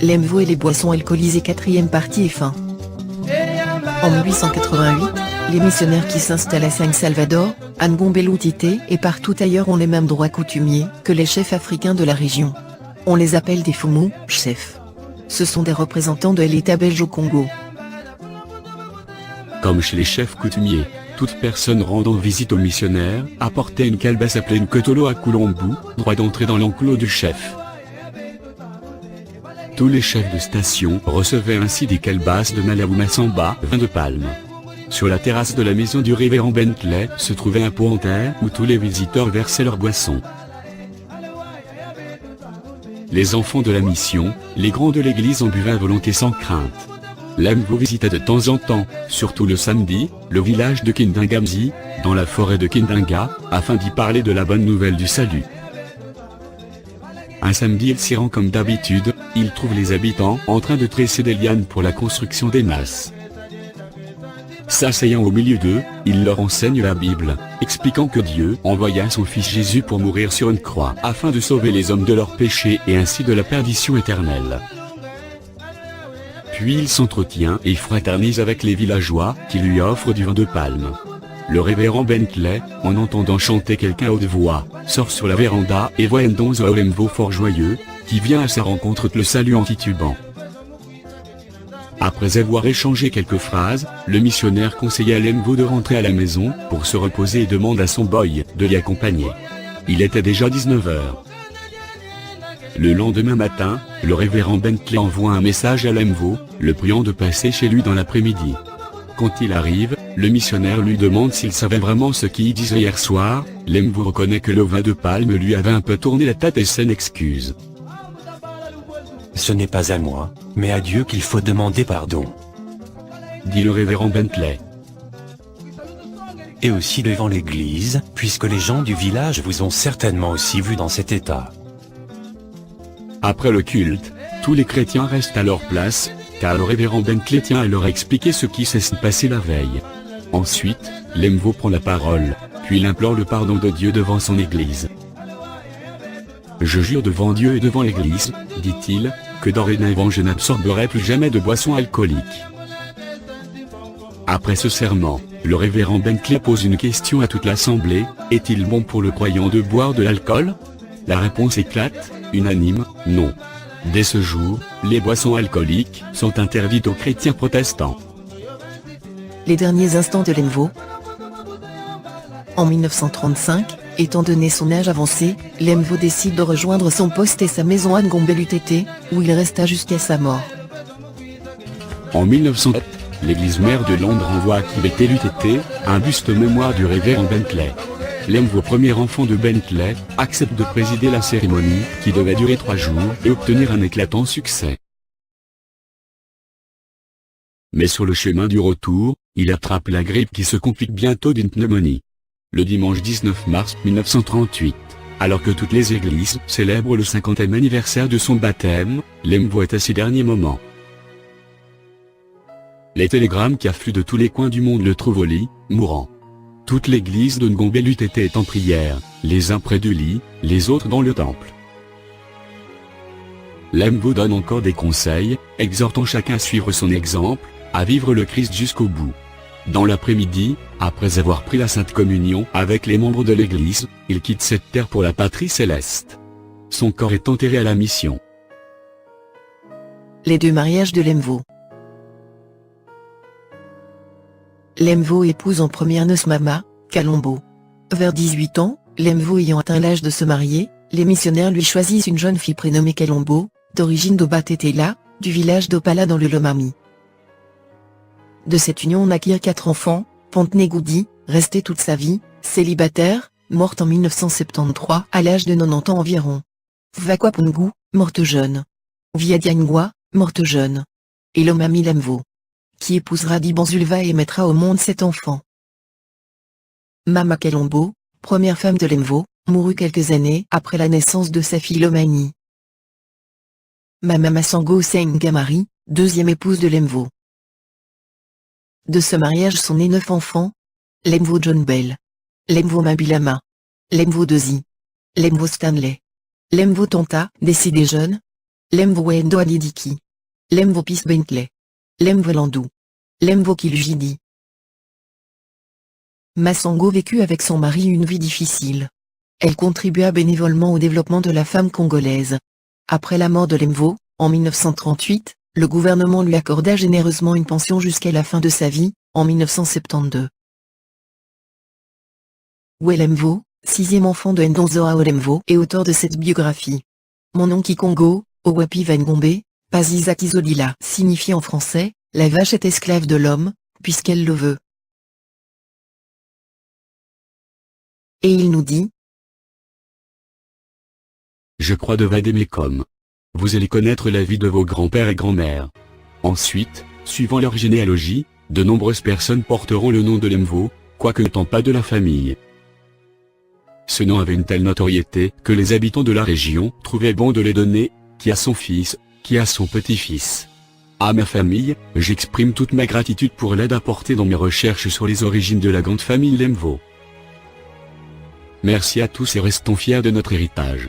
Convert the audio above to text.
Lemvo et les boissons alcoolisées, quatrième partie et fin. En 1888, les missionnaires qui s'installent à San Salvador, à Ngombelutite et partout ailleurs ont les mêmes droits coutumiers que les chefs africains de la région. On les appelle des Fumu, chefs. Ce sont des représentants de l'État belge au Congo. Comme chez les chefs coutumiers, toute personne rendant visite aux missionnaires apportait une calebasse appelée une kotolo à Kulombu, droit d'entrée dans l'enclos du chef. Tous les chefs de station recevaient ainsi des calebasses de Malawi Massamba, vin de palme. Sur la terrasse de la maison du révérend Bentley se trouvait un pot en terre où tous les visiteurs versaient leurs boissons. Les enfants de la mission, les grands de l'église en buvaient à volonté sans crainte. Lemvo visitait de temps en temps, surtout le samedi, le village de Kindingamzi, dans la forêt de Kindinga, afin d'y parler de la bonne nouvelle du salut. Un samedi il s'y rend comme d'habitude, il trouve les habitants en train de tresser des lianes pour la construction des masses. S'asseyant au milieu d'eux, il leur enseigne la Bible, expliquant que Dieu envoya son fils Jésus pour mourir sur une croix afin de sauver les hommes de leurs péchés et ainsi de la perdition éternelle. Puis il s'entretient et fraternise avec les villageois qui lui offrent du vin de palme. Le révérend Bentley, en entendant chanter quelqu'un à haute voix, sort sur la véranda et voit Ndonzo Lemvo fort joyeux, qui vient à sa rencontre le salue en titubant. Après avoir échangé quelques phrases, le missionnaire conseilla à Lemvo de rentrer à la maison pour se reposer et demande à son boy de l'y accompagner. Il était déjà 19 h. Le lendemain matin, le révérend Bentley envoie un message à Lemvo, le priant de passer chez lui dans l'après-midi. Quand il arrive, le missionnaire lui demande s'il savait vraiment ce qu'il disait hier soir. Lemvo reconnaît que le vin de palme lui avait un peu tourné la tête et s'en excuse. Ce n'est pas à moi, mais à Dieu qu'il faut demander pardon, dit le révérend Bentley. Et aussi devant l'église, puisque les gens du village vous ont certainement aussi vu dans cet état. Après le culte, tous les chrétiens restent à leur place, car le révérend Bentley tient à leur expliquer ce qui s'est passé la veille. Ensuite, Lemvo prend la parole, puis il implore le pardon de Dieu devant son église. Je jure devant Dieu et devant l'église, dit-il, que dorénavant je n'absorberai plus jamais de boissons alcooliques. Après ce serment, le révérend Bentley pose une question à toute l'assemblée, est-il bon pour le croyant de boire de l'alcool? La réponse éclate, unanime, non. Dès ce jour, les boissons alcooliques sont interdites aux chrétiens protestants. Les derniers instants de Lemvo. En 1935, étant donné son âge avancé, Lemvo décide de rejoindre son poste et sa maison à Ngombelutite, où il resta jusqu'à sa mort. En 1907, l'église mère de Londres envoie à Kibete un buste mémoire du révérend Bentley. Lemvo, premier enfant de Bentley, accepte de présider la cérémonie, qui devait durer 3 jours et obtenir un éclatant succès. Mais sur le chemin du retour, il attrape la grippe qui se complique bientôt d'une pneumonie. Le dimanche 19 mars 1938, alors que toutes les églises célèbrent le 50e anniversaire de son baptême, Lemvo est à ses derniers moments. Les télégrammes qui affluent de tous les coins du monde le trouvent au lit, mourant. Toute l'église de Ngombelutite est en prière, les uns près du lit, les autres dans le temple. Lemvo donne encore des conseils, exhortant chacun à suivre son exemple, à vivre le Christ jusqu'au bout. Dans l'après-midi, après avoir pris la Sainte Communion avec les membres de l'église, il quitte cette terre pour la patrie céleste. Son corps est enterré à la mission. Les 2 mariages de Lemvo. Lemvo épouse en première noces Mama Kalombo. Vers 18 ans, Lemvo ayant atteint l'âge de se marier, les missionnaires lui choisissent une jeune fille prénommée Kalombo, d'origine d'Obatetela, du village d'Opala dans le Lomami. De cette union naquirent 4 enfants, Pontenegoudi, resté toute sa vie, célibataire, morte en 1973 à l'âge de 90 ans environ. Vakwapungu, morte jeune. Viadiangwa, morte jeune. Et Lomami Lemvo, qui épousera Dibanzulva et mettra au monde 7 enfants. Mama Kalombo, première femme de Lemvo, mourut quelques années après la naissance de sa fille Lomani. Mama Masango Sengamari, deuxième épouse de Lemvo. De ce mariage sont nés 9 enfants. Lemvo John Bell. Lemvo Mabilama. Lemvo Dozy. Lemvo Stanley. Lemvo Tonta, décédé jeune. Lemvo Endo Alidiki. Lemvo Pis Bentley. Lemvo Landou. Lemvo Kiljidi. Massango vécut avec son mari une vie difficile. Elle contribua bénévolement au développement de la femme congolaise. Après la mort de Lemvo, en 1938, le gouvernement lui accorda généreusement une pension jusqu'à la fin de sa vie, en 1972. Lemvo, sixième enfant de Ndonzoa Lemvo et auteur de cette biographie. Mon nom Kikongo, Owapi Vangombe, Pazizaki Zolila signifie en français, la vache est esclave de l'homme, puisqu'elle le veut. Et il nous dit: Je crois devoir aimer comme. Vous allez connaître la vie de vos grands-pères et grands-mères. Ensuite, suivant leur généalogie, de nombreuses personnes porteront le nom de Lemvo, quoique n'étant pas de la famille. Ce nom avait une telle notoriété que les habitants de la région trouvaient bon de les donner, qui a son fils, qui a son petit-fils. À ma famille, j'exprime toute ma gratitude pour l'aide apportée dans mes recherches sur les origines de la grande famille Lemvo. Merci à tous et restons fiers de notre héritage.